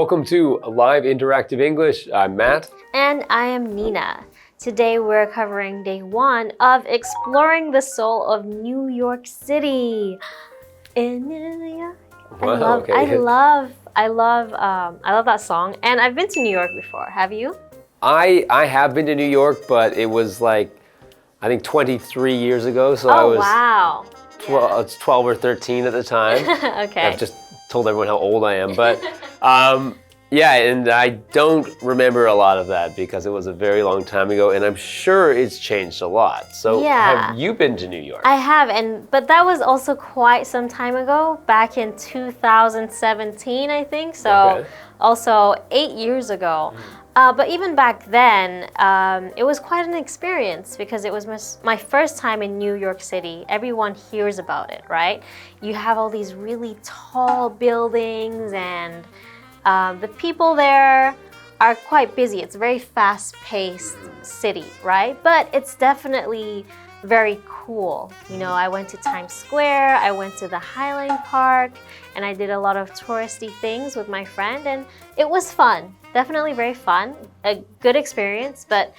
welcome to Live Interactive English. I'm Matt. And I am Nina. Today we're covering day 1 of exploring the soul of New York City. In New York. Wow, I love that song. And I've been to New York before. Have you? I have been to New York, but it was like, I think 23 years ago. So I was wow. 12 or 13 at the time. Okay. I've just told everyone how old I am. But yeah, and I don't remember a lot of that because it was a very long time ago. And I'm sure it's changed a lot. So have you been to New York? I have, but that was also quite some time ago, back in 2017, I think. So also 8 years ago. But even back then, it was quite an experience because it was my first time in New York City. Everyone hears about it, right? You have all these really tall buildings and the people there are quite busy. It's a very fast-paced city, right? But it's definitely very cool. You know, I went to Times Square, I went to the Highland Park, and I did a lot of touristy things with my friend, and it was fun. Definitely very fun, a good experience, but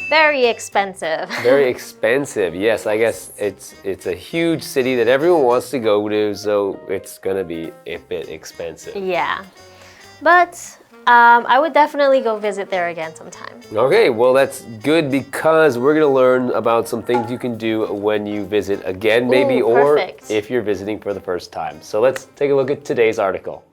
very expensive. Very expensive, yes. I guess it's a huge city that everyone wants to go to, so it's gonna be a bit expensive. Yeah, but I would definitely go visit there again sometime. Okay, well that's good because we're gonna learn about some things you can do when you visit again, maybe, or if you're visiting for the first time. So let's take a look at today's article.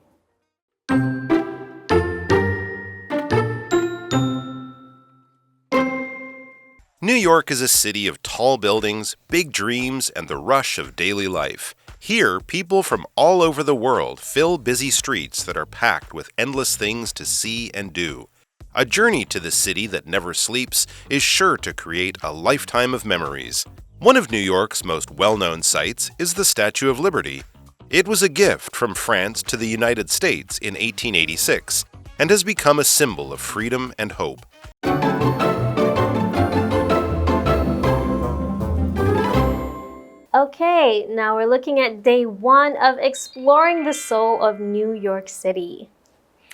New York is a city of tall buildings, big dreams, and the rush of daily life. Here, people from all over the world fill busy streets that are packed with endless things to see and do. A journey to the city that never sleeps is sure to create a lifetime of memories. One of New York's most well-known sights is the Statue of Liberty. It was a gift from France to the United States in 1886 and has become a symbol of freedom and hope. Okay, now we're looking at day 1 of exploring the soul of New York City.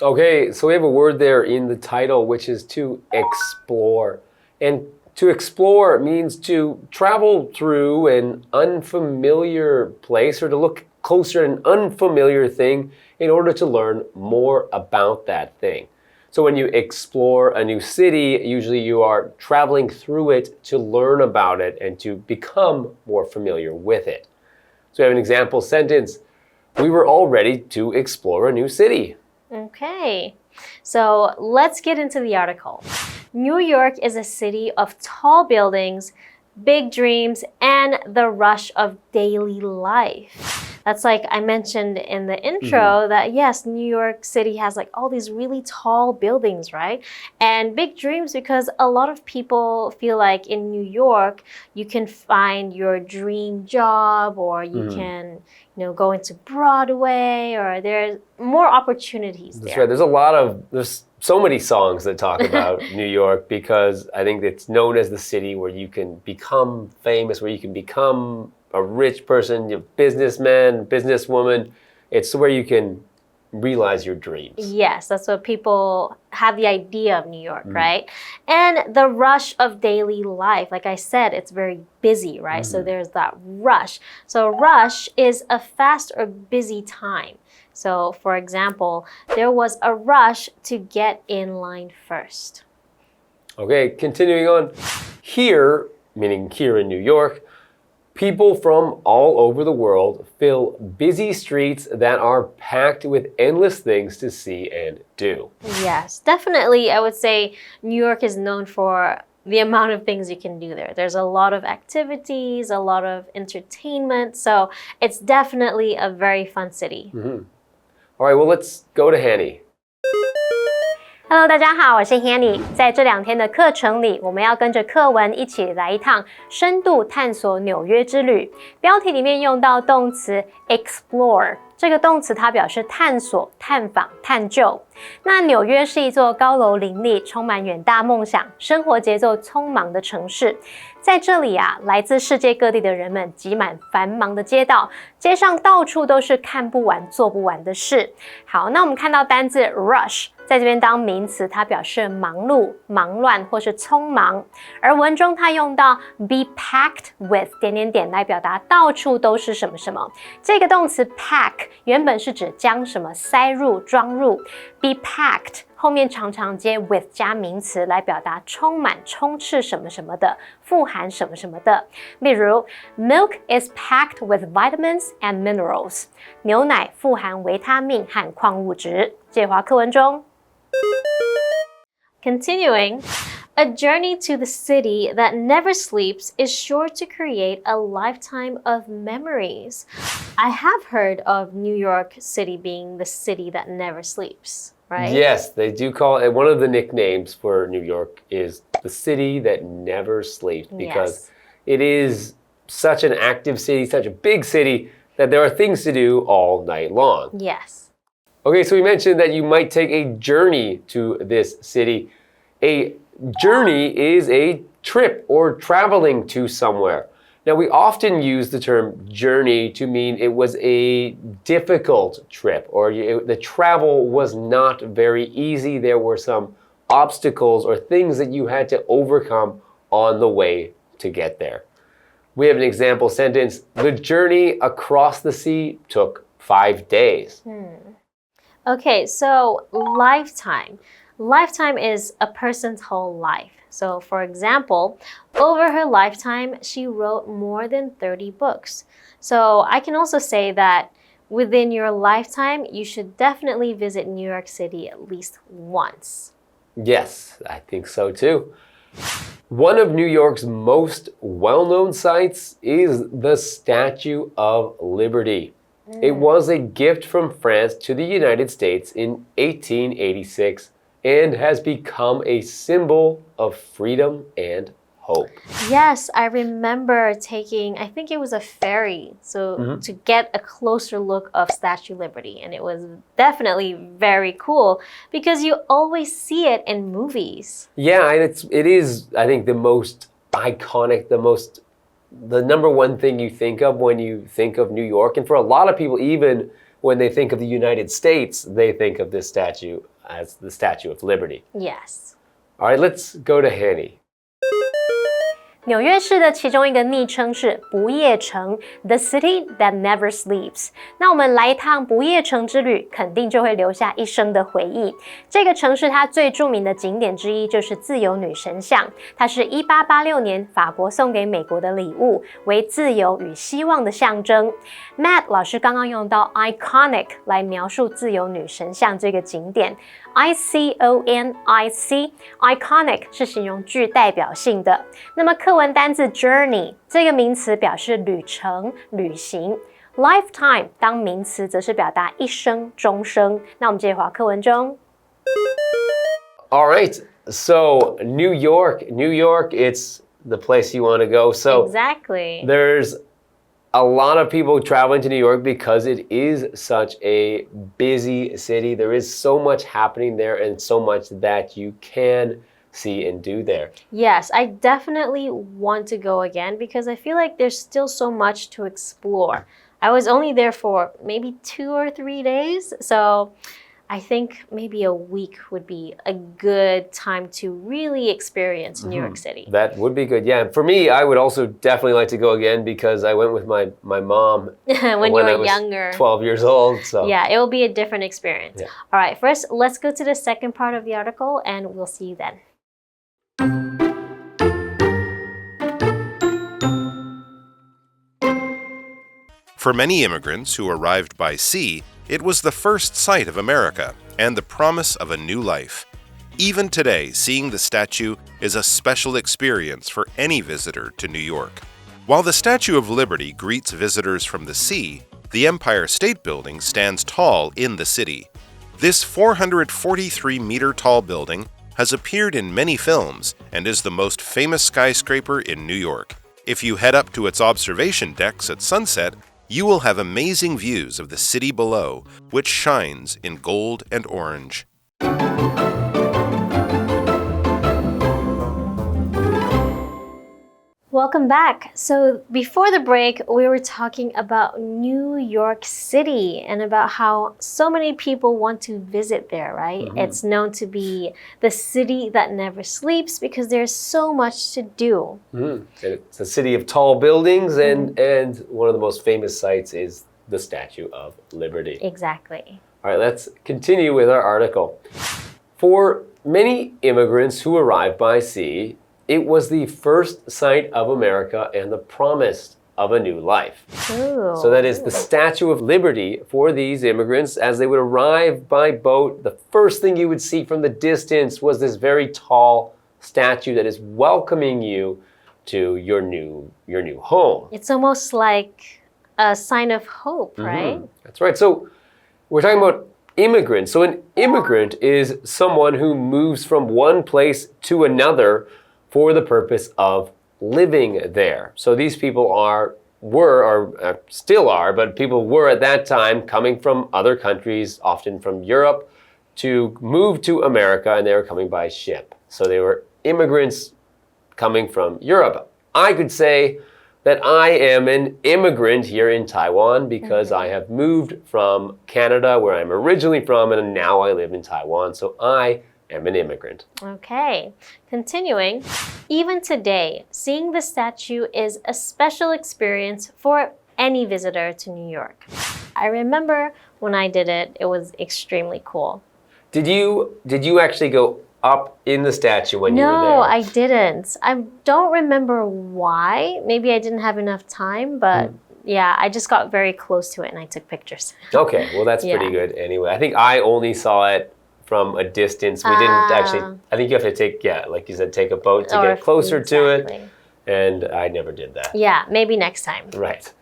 Okay, so we have a word there in the title, which is to explore. And to explore means to travel through an unfamiliar place or to look closer at an unfamiliar thing in order to learn more about that thing. So when you explore a new city, usually you are traveling through it to learn about it and to become more familiar with it. So we have an example sentence. We were all ready to explore a new city. Okay, so let's get into the article. New York is a city of tall buildings, big dreams, and the rush of daily life. That's like I mentioned in the intro that yes, New York City has like all these really tall buildings, right? And big dreams because a lot of people feel like in New York, you can find your dream job or you can, go into Broadway or there's more opportunities there. That's right. There's so many songs that talk about New York because I think it's known as the city where you can become famous, where you can become a rich person, a businessman, businesswoman. It's where you can realize your dreams. Yes, that's what people have the idea of New York, right? And the rush of daily life, like I said, it's very busy, right? So there's that rush. So rush is a fast or busy time. So for example, there was a rush to get in line first. Okay, continuing on. Here, meaning here in New York, people from all over the world fill busy streets that are packed with endless things to see and do. Yes, definitely. I would say New York is known for the amount of things you can do there. There's a lot of activities, a lot of entertainment. So it's definitely a very fun city. All right, well, let's go to Hanny. Hello， 大家好，我是 Hanny。在这2天的课程里，我们要跟着课文一起来一趟深度探索纽约之旅。标题里面用到动词 explore，这个动词它表示探索、探访、探究。那纽约是一座高楼林立、充满远大梦想、生活节奏匆忙的城市。在这里啊，来自世界各地的人们挤满繁忙的街道，街上到处都是看不完、做不完的事。好，那我们看到单字 rush。在这边当名词，它表示忙碌、忙乱或是匆忙。而文中它用到 be packed with 来表达到处都是什么什么。这个动词 pack 原本是指将什么塞入、装入。be packed 后面常常接 with 加名词来表达充满、充斥什么什么的，富含什么什么的。例如 milk is packed with vitamins and minerals 牛奶富含维他命和矿物质。介华课文中Continuing, a journey to the city that never sleeps is sure to create a lifetime of memories. I have heard of New York City being the city that never sleeps, right? Yes, they do call it. One of the nicknames for New York is the city that never sleeps because it is such an active city, such a big city that there are things to do all night long. Yes. Okay, so we mentioned that you might take a journey to this city. A journey is a trip or traveling to somewhere. Now, we often use the term journey to mean it was a difficult trip or the travel was not very easy. There were some obstacles or things that you had to overcome on the way to get there. We have an example sentence. The journey across the sea took 5 days. Okay, so lifetime. Lifetime is a person's whole life. So, for example, over her lifetime, she wrote more than 30 books. So, I can also say that within your lifetime, you should definitely visit New York City at least once. Yes, I think so too. One of New York's most well-known sites is the Statue of Liberty. It was a gift from France to the United States in 1886 and has become a symbol of freedom and hope. Yes, I remember taking, I think it was a ferry, to get a closer look of Statue of Liberty. And it was definitely very cool because you always see it in movies. Yeah, and it is, I think, the most iconic, the number one thing you think of when you think of New York. And for a lot of people, even when they think of the United States, they think of this statue as the Statue of Liberty. Yes. All right, let's go to Hanny. 纽约市的其中一个昵称是不夜城 ，The City That Never Sleeps。那我们来一趟不夜城之旅，肯定就会留下一生的回忆。这个城市它最著名的景点之一就是自由女神像，它是1886年法国送给美国的礼物，为自由与希望的象征。Matt 老师刚刚用到 iconic 来描述自由女神像这个景点。iconic 是形容具代表性的。那么课文单字 journey 这个名词表示旅程、旅行。lifetime 当名词则是表达一生、终生。那我们接着回到课文中。All right, so New York, it's the place you want to go. So exactly. There's a lot of people traveling to New York because it is such a busy city. There is so much happening there and so much that you can see and do there. Yes, I definitely want to go again because I feel like there's still so much to explore. I was only there for maybe 2 or 3 days, so I think maybe a week would be a good time to really experience New York City. That would be good. Yeah, for me, I would also definitely like to go again because I went with my mom when you were younger. 12 years old. So yeah, it will be a different experience. Yeah. All right, first, let's go to the second part of the article and we'll see you then. For many immigrants who arrived by sea, it was the first sight of America and the promise of a new life. Even today, seeing the statue is a special experience for any visitor to New York. While the Statue of Liberty greets visitors from the sea, the Empire State Building stands tall in the city. This 443-meter-tall building has appeared in many films and is the most famous skyscraper in New York. If you head up to its observation decks at sunset, you will have amazing views of the city below, which shines in gold and orange. Welcome back. So before the break, we were talking about New York City and about how so many people want to visit there, right? It's known to be the city that never sleeps because there's so much to do. And it's a city of tall buildings, and one of the most famous sites is the Statue of Liberty. Exactly. All right, let's continue with our article. For many immigrants who arrived by sea, it was the first sight of America and the promise of a new life. Ooh. So that is the Statue of Liberty for these immigrants. As they would arrive by boat, the first thing you would see from the distance was this very tall statue that is welcoming you to your new home. It's almost like a sign of hope, right? That's right. So we're talking about immigrants. So an immigrant is someone who moves from one place to another for the purpose of living there. So these people still are, but people were at that time coming from other countries, often from Europe, to move to America, and they were coming by ship. So they were immigrants coming from Europe. I could say that I am an immigrant here in Taiwan because I have moved from Canada, where I'm originally from, and now I live in Taiwan. So I am an immigrant. Okay, continuing. Even today, seeing the statue is a special experience for any visitor to New York. I remember when I did it, it was extremely cool. Did you actually go up in the statue when you were there? No, I didn't. I don't remember why. Maybe I didn't have enough time, but yeah, I just got very close to it and I took pictures. Okay, well that's pretty good anyway. I think I only saw it from a distance. We didn't actually, I think you have to take, like you said, take a boat to get closer to it. And I never did that. Yeah, maybe next time. Right.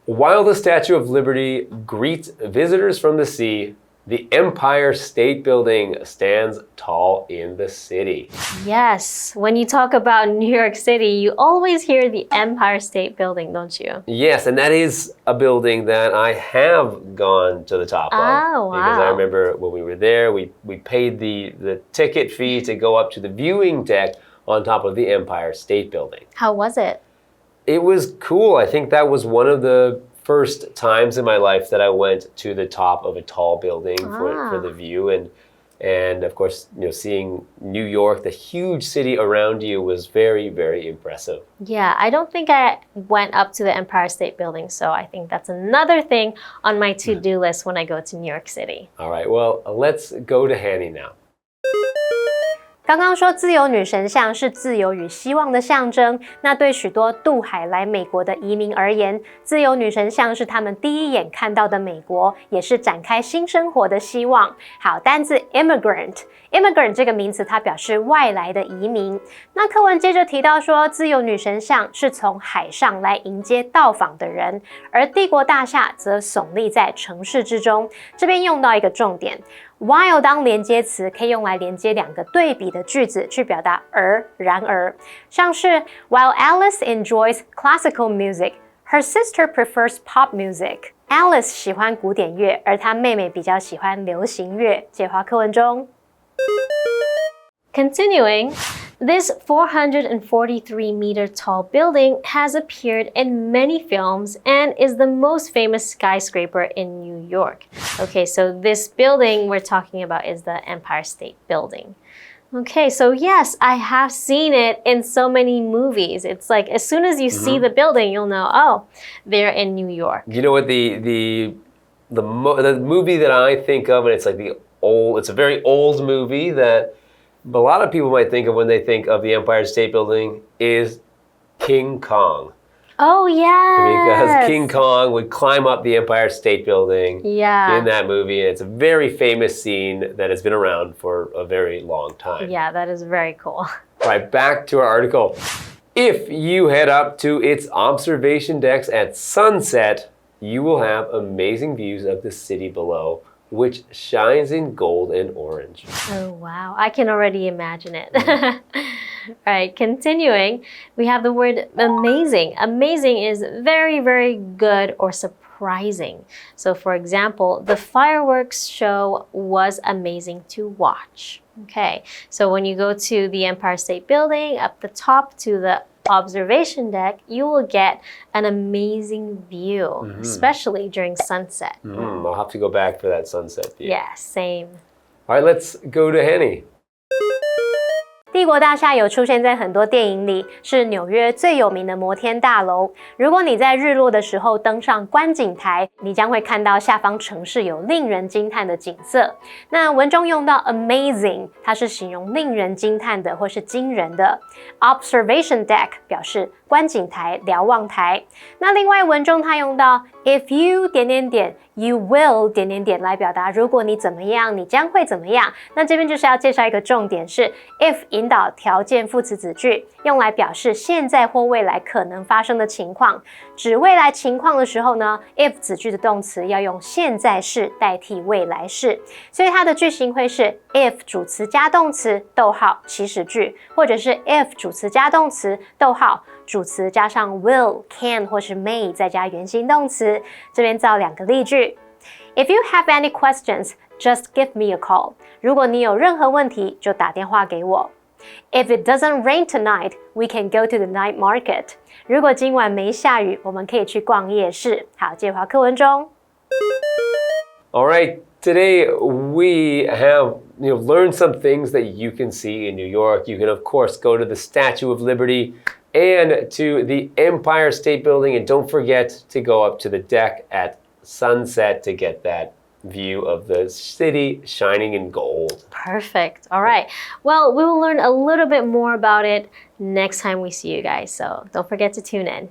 While the Statue of Liberty greets visitors from the sea, the Empire State Building stands tall in the city. Yes, when you talk about New York City, you always hear the Empire State Building, don't you? Yes, and that is a building that I have gone to the top of. Oh, wow. Because I remember when we were there, we paid the ticket fee to go up to the viewing deck on top of the Empire State Building. How was it? It was cool. I think that was one of the first times in my life that I went to the top of a tall building for the view, and of course, seeing New York, the huge city around you, was very, very impressive. Yeah, I don't think I went up to the Empire State Building, so I think that's another thing on my to-do list when I go to New York City. All right, well, let's go to Hanny now. 刚刚说自由女神像是自由与希望的象征，那对许多渡海来美国的移民而言，自由女神像是他们第一眼看到的美国，也是展开新生活的希望。好，单字 immigrant 这个名词它表示外来的移民。那课文接着提到说，自由女神像是从海上来迎接到访的人，而帝国大厦则耸立在城市之中。这边用到一个重点。While 当连接词可以用来连接两个对比的句子，去表达然而，像是 While Alice enjoys classical music, her sister prefers pop music. Alice 喜欢古典乐，而她妹妹比较喜欢流行乐。介华课文中。Continuing, this 443-meter tall building has appeared in many films and is the most famous skyscraper in New York. Okay, so this building we're talking about is the Empire State Building. Okay, so yes, I have seen it in so many movies. It's like as soon as you see the building, you'll know, oh, they're in New York. You know what the movie that I think of, and it's like it's a very old movie that a lot of people might think of when they think of the Empire State Building, is King Kong. Oh, yeah. Because King Kong would climb up the Empire State Building in that movie. And it's a very famous scene that has been around for a very long time. Yeah, that is very cool. All right, back to our article. If you head up to its observation decks at sunset, you will have amazing views of the city below, which shines in gold and orange. Oh, wow. I can already imagine it. All right, continuing, we have the word amazing. Amazing is very, very good or surprising. So for example, the fireworks show was amazing to watch. Okay, so when you go to the Empire State Building, up the top to the observation deck, you will get an amazing view, especially during sunset. I'll have to go back for that sunset view. Yeah, same. All right, let's go to Henny. 帝国大厦有出现在很多电影里，是纽约最有名的摩天大楼。如果你在日落的时候登上观景台，你将会看到下方城市有令人惊叹的景色。那文中用到 amazing， 它是形容令人惊叹的或是惊人的。Observation deck 表示观景台、瞭望台。那另外文中它用到 if you you will 来表达如果你怎么样，你将会怎么样。那这边就是要介绍一个重点是 if 引导条件副词子句，用来表示现在或未来可能发生的情况。指未来情况的时候呢 if 子句的动词要用现在式代替未来式，所以它的句型会是 if 主词加动词逗号祈使句，或者是 if 主词加动词逗号主词加上 will, can 或是 may 再加原形动词。这边造两个例句。If you have any questions, just give me a call. 如果你有任何问题，就打电话给我。If it doesn't rain tonight, we can go to the night market. 如果今晚没下雨，我们可以去逛夜市。好，接回到课文中。All right, today we have learned some things that you can see in New York. You can, of course, go to the Statue of Liberty and to the Empire State Building. And don't forget to go up to the deck at sunset to get that view of the city shining in gold. Perfect. All right. Well, we will learn a little bit more about it next time we see you guys. So don't forget to tune in.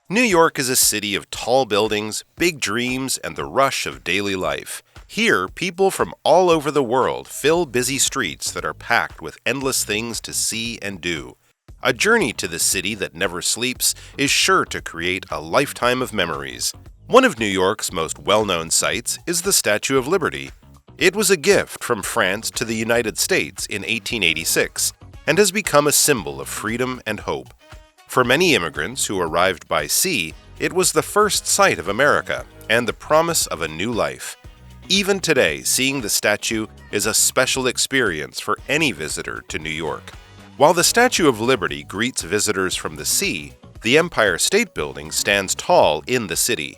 New York is a city of tall buildings, big dreams, and the rush of daily life. Here, people from all over the world fill busy streets that are packed with endless things to see and do. A journey to the city that never sleeps is sure to create a lifetime of memories. One of New York's most well-known sights is the Statue of Liberty. It was a gift from France to the United States in 1886 and has become a symbol of freedom and hope. For many immigrants who arrived by sea, it was the first sight of America and the promise of a new life. Even today, seeing the statue is a special experience for any visitor to New York. While the Statue of Liberty greets visitors from the sea, the Empire State Building stands tall in the city.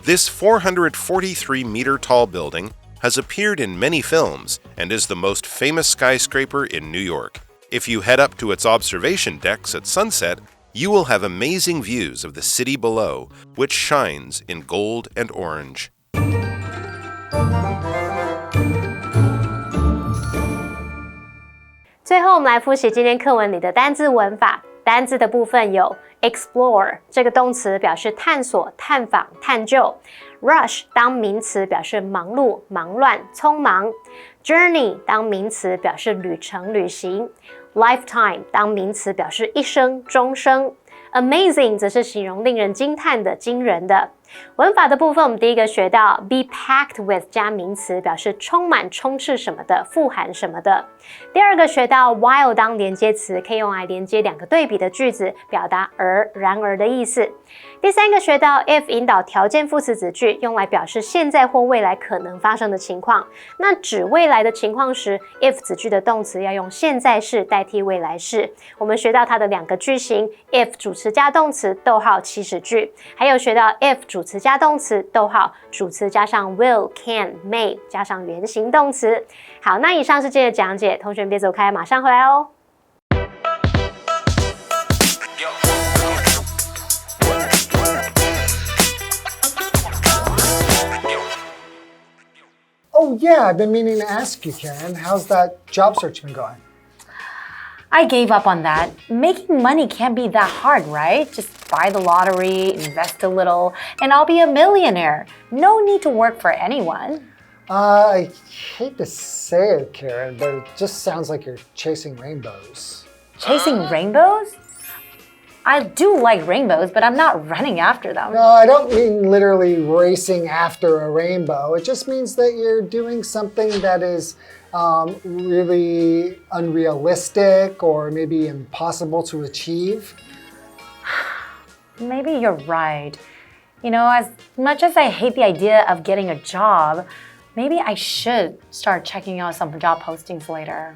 This 443-meter-tall building has appeared in many films and is the most famous skyscraper in New York. If you head up to its observation decks at sunset, you will have amazing views of the city below, which shines in gold and orange. 最后，我们来复习今天课文里的单字文法。单字的部分有 explore 这个动词表示探索、探访、探究。rush 当名词表示忙碌、忙乱、匆忙。journey 当名词表示旅程、旅行。lifetime 当名词表示一生、终生。Amazing 则是形容令人惊叹的、惊人的。文法的部分，我们第一个学到 be packed with 加名词，表示充满、充斥什么的、富含什么的。第二个学到 while 当连接词，可以用来连接两个对比的句子，表达而、然而的意思。第三个学到 if 引导条件副词子句，用来表示现在或未来可能发生的情况。那指未来的情况时 ，if 子句的动词要用现在式代替未来式。我们学到它的两个句型 ，if 主词加动词，逗号祈使句，还有学到 if 主词加动词，逗号主词加上 will, can, may 加上原形动词。好，那以上是今天的讲解，同学们别走开，马上回来哦。Oh yeah, I've been meaning to ask you, Karen. How's that job search been going? I gave up on that. Making money can't be that hard, right? Just buy the lottery, invest a little, and I'll be a millionaire. No need to work for anyone. I hate to say it, Karen, but it just sounds like you're chasing rainbows. Chasing rainbows? I do like rainbows, but I'm not running after them. No, I don't mean literally racing after a rainbow. It just means that you're doing something that is really unrealistic or maybe impossible to achieve. Maybe you're right. You know, as much as I hate the idea of getting a job, maybe I should start checking out some job postings later.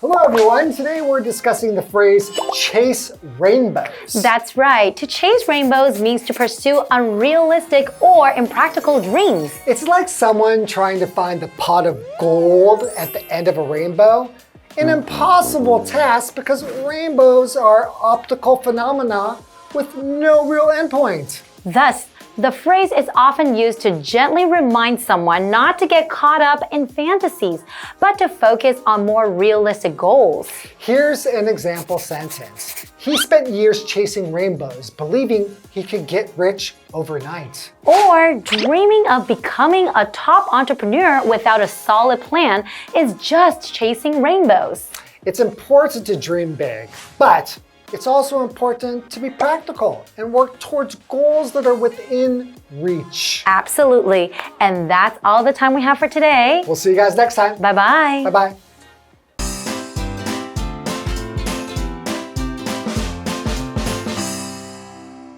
Hello everyone, today we're discussing the phrase chase rainbows. That's right. To chase rainbows means to pursue unrealistic or impractical dreams. It's like someone trying to find the pot of gold at the end of a rainbow. An impossible task because rainbows are optical phenomena with no real endpoint. Thus, the phrase is often used to gently remind someone not to get caught up in fantasies, but to focus on more realistic goals. Here's an example sentence. He spent years chasing rainbows, believing he could get rich overnight. Or dreaming of becoming a top entrepreneur without a solid plan is just chasing rainbows. It's important to dream big, but it's also important to be practical and work towards goals that are within reach. Absolutely. And that's all the time we have for today. We'll see you guys next time. Bye-bye. Bye-bye.